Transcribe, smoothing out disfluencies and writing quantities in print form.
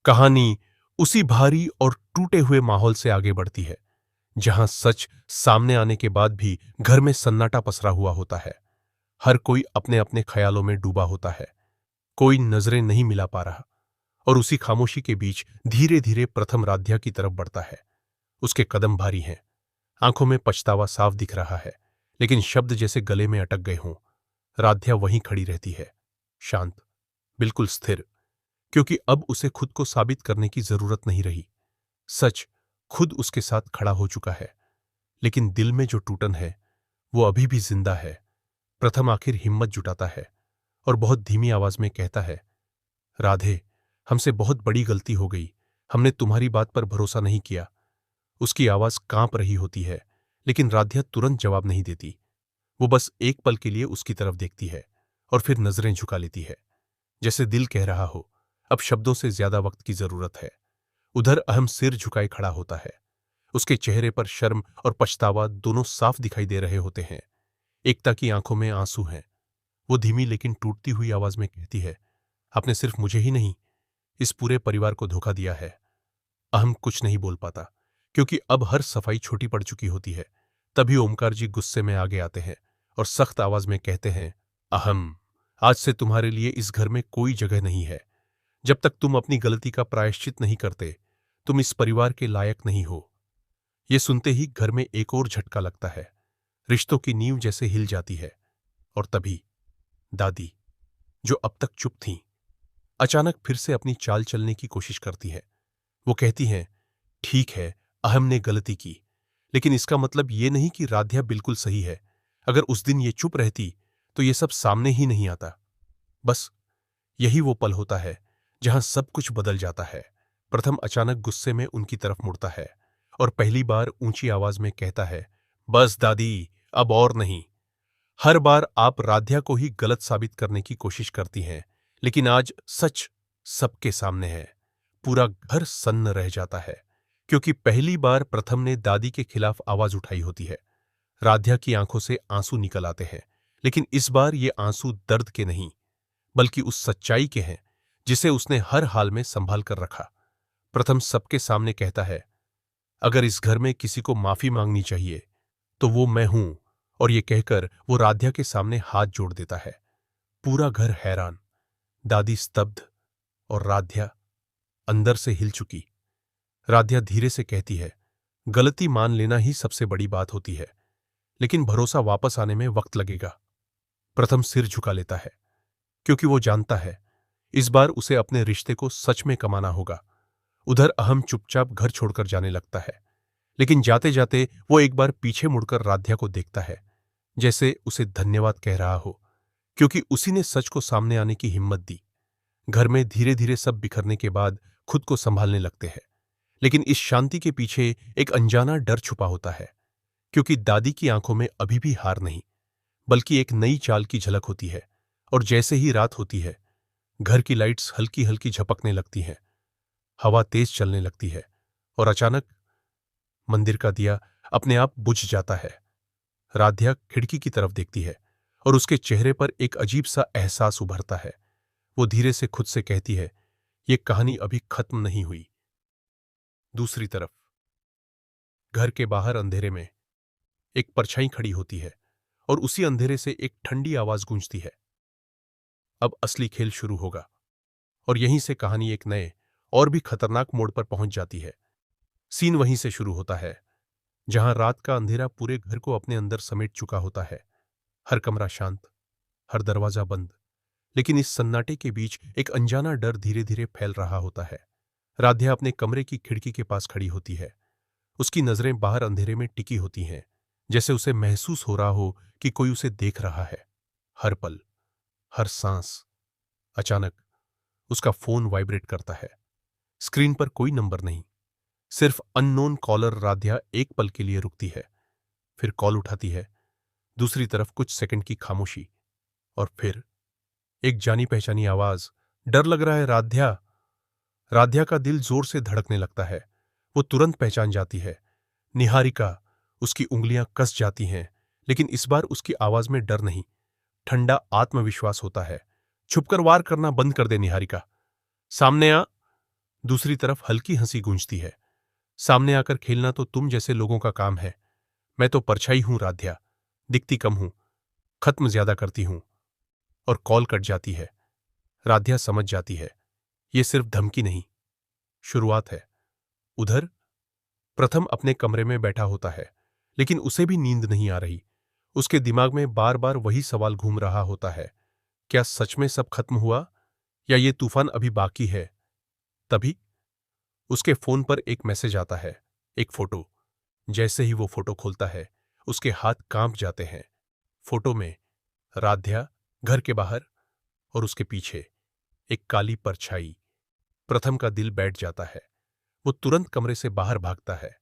कहानी उसी भारी और टूटे हुए माहौल से आगे बढ़ती है जहां सच सामने आने के बाद भी घर में सन्नाटा पसरा हुआ होता है। हर कोई अपने अपने ख्यालों में डूबा होता है। कोई नजरें नहीं मिला पा रहा और उसी खामोशी के बीच धीरे धीरे प्रथम राध्या की तरफ बढ़ता है। उसके कदम भारी हैं, आंखों में पछतावा साफ दिख रहा है, लेकिन शब्द जैसे गले में अटक गए हों। राध्या वहीं खड़ी रहती है, शांत, बिल्कुल स्थिर, क्योंकि अब उसे खुद को साबित करने की जरूरत नहीं रही। सच खुद उसके साथ खड़ा हो चुका है, लेकिन दिल में जो टूटन है वो अभी भी जिंदा है। प्रथम आखिर हिम्मत जुटाता है और बहुत धीमी आवाज में कहता है, राधे, हमसे बहुत बड़ी गलती हो गई। हमने तुम्हारी बात पर भरोसा नहीं किया। उसकी आवाज कांप रही होती है, लेकिन राध्या तुरंत जवाब नहीं देती। वो बस एक पल के लिए उसकी तरफ देखती है और फिर नजरें झुका लेती है, जैसे दिल कह रहा हो, अब शब्दों से ज्यादा वक्त की जरूरत है। उधर अहम सिर झुकाए खड़ा होता है। उसके चेहरे पर शर्म और पछतावा दोनों साफ दिखाई दे रहे होते हैं। एकता की आंखों में आंसू हैं। वो धीमी लेकिन टूटती हुई आवाज में कहती है, आपने सिर्फ मुझे ही नहीं, इस पूरे परिवार को धोखा दिया है। अहम कुछ नहीं बोल पाता, क्योंकि अब हर सफाई छोटी पड़ चुकी होती है। तभी ओमकार जी गुस्से में आगे आते हैं और सख्त आवाज में कहते हैं, अहम, आज से तुम्हारे लिए इस घर में कोई जगह नहीं है। जब तक तुम अपनी गलती का प्रायश्चित नहीं करते, तुम इस परिवार के लायक नहीं हो। ये सुनते ही घर में एक और झटका लगता है। रिश्तों की नींव जैसे हिल जाती है। और तभी दादी, जो अब तक चुप थीं, अचानक फिर से अपनी चाल चलने की कोशिश करती है। वो कहती हैं, ठीक है, अहम ने गलती की, लेकिन इसका मतलब ये नहीं कि राध्या बिल्कुल सही है। अगर उस दिन ये चुप रहती तो ये सब सामने ही नहीं आता। बस यही वो पल होता है जहां सब कुछ बदल जाता है। प्रथम अचानक गुस्से में उनकी तरफ मुड़ता है और पहली बार ऊंची आवाज में कहता है, बस दादी, अब और नहीं। हर बार आप राध्या को ही गलत साबित करने की कोशिश करती हैं, लेकिन आज सच सबके सामने है। पूरा घर सन्न रह जाता है, क्योंकि पहली बार प्रथम ने दादी के खिलाफ आवाज उठाई होती है। राध्या की आंखों से आंसू निकल आते हैं, लेकिन इस बार ये आंसू दर्द के नहीं, बल्कि उस सच्चाई के हैं जिसे उसने हर हाल में संभाल कर रखा। प्रथम सबके सामने कहता है, अगर इस घर में किसी को माफी मांगनी चाहिए तो वो मैं हूं। और ये कहकर वो राध्या के सामने हाथ जोड़ देता है। पूरा घर हैरान, दादी स्तब्ध और राध्या अंदर से हिल चुकी। राध्या धीरे से कहती है, गलती मान लेना ही सबसे बड़ी बात होती है, लेकिन भरोसा वापस आने में वक्त लगेगा। प्रथम सिर झुका लेता है, क्योंकि वो जानता है इस बार उसे अपने रिश्ते को सच में कमाना होगा। उधर अहम चुपचाप घर छोड़कर जाने लगता है, लेकिन जाते जाते वो एक बार पीछे मुड़कर राध्या को देखता है, जैसे उसे धन्यवाद कह रहा हो, क्योंकि उसी ने सच को सामने आने की हिम्मत दी। घर में धीरे धीरे सब बिखरने के बाद खुद को संभालने लगते हैं, लेकिन इस शांति के पीछे एक अनजाना डर छुपा होता है, क्योंकि दादी की आंखों में अभी भी हार नहीं, बल्कि एक नई चाल की झलक होती है। और जैसे ही रात होती है, घर की लाइट्स हल्की हल्की झपकने लगती हैं, हवा तेज चलने लगती है और अचानक मंदिर का दिया अपने आप बुझ जाता है। राध्या खिड़की की तरफ देखती है और उसके चेहरे पर एक अजीब सा एहसास उभरता है। वो धीरे से खुद से कहती है, ये कहानी अभी खत्म नहीं हुई। दूसरी तरफ घर के बाहर अंधेरे में एक परछाई खड़ी होती है और उसी अंधेरे से एक ठंडी आवाज गूंजती है, अब असली खेल शुरू होगा। और यहीं से कहानी एक नए और भी खतरनाक मोड़ पर पहुंच जाती है। सीन वहीं से शुरू होता है जहां रात का अंधेरा पूरे घर को अपने अंदर समेट चुका होता है। हर कमरा शांत, हर दरवाजा बंद, लेकिन इस सन्नाटे के बीच एक अनजाना डर धीरे धीरे फैल रहा होता है। राध्या अपने कमरे की खिड़की के पास खड़ी होती है। उसकी नजरें बाहर अंधेरे में टिकी होती हैं, जैसे उसे महसूस हो रहा हो कि कोई उसे देख रहा है, हर पल, हर सांस। अचानक उसका फोन वाइब्रेट करता है। स्क्रीन पर कोई नंबर नहीं, सिर्फ अननोन कॉलर। राध्या एक पल के लिए रुकती है, फिर कॉल उठाती है। दूसरी तरफ कुछ सेकंड की खामोशी और फिर एक जानी पहचानी आवाज, डर लग रहा है राध्या। राध्या का दिल जोर से धड़कने लगता है। वो तुरंत पहचान जाती है, निहारिका। उसकी उंगलियां कस जाती हैं, लेकिन इस बार उसकी आवाज में डर नहीं, ठंडा आत्मविश्वास होता है। छुपकर वार करना बंद कर दे निहारिका, सामने आ। दूसरी तरफ हल्की हंसी गूंजती है। सामने आकर खेलना तो तुम जैसे लोगों का काम है। मैं तो परछाई हूं राध्या, दिखती कम हूं, खत्म ज्यादा करती हूं। और कॉल कट जाती है। राध्या समझ जाती है ये सिर्फ धमकी नहीं, शुरुआत है। उधर प्रथम अपने कमरे में बैठा होता है, लेकिन उसे भी नींद नहीं आ रही। उसके दिमाग में बार बार वही सवाल घूम रहा होता है, क्या सच में सब खत्म हुआ या ये तूफान अभी बाकी है। तभी उसके फोन पर एक मैसेज आता है, एक फोटो। जैसे ही वो फोटो खोलता है, उसके हाथ कांप जाते हैं। फोटो में राध्या घर के बाहर और उसके पीछे एक काली परछाई। प्रथम का दिल बैठ जाता है। वो तुरंत कमरे से बाहर भागता है।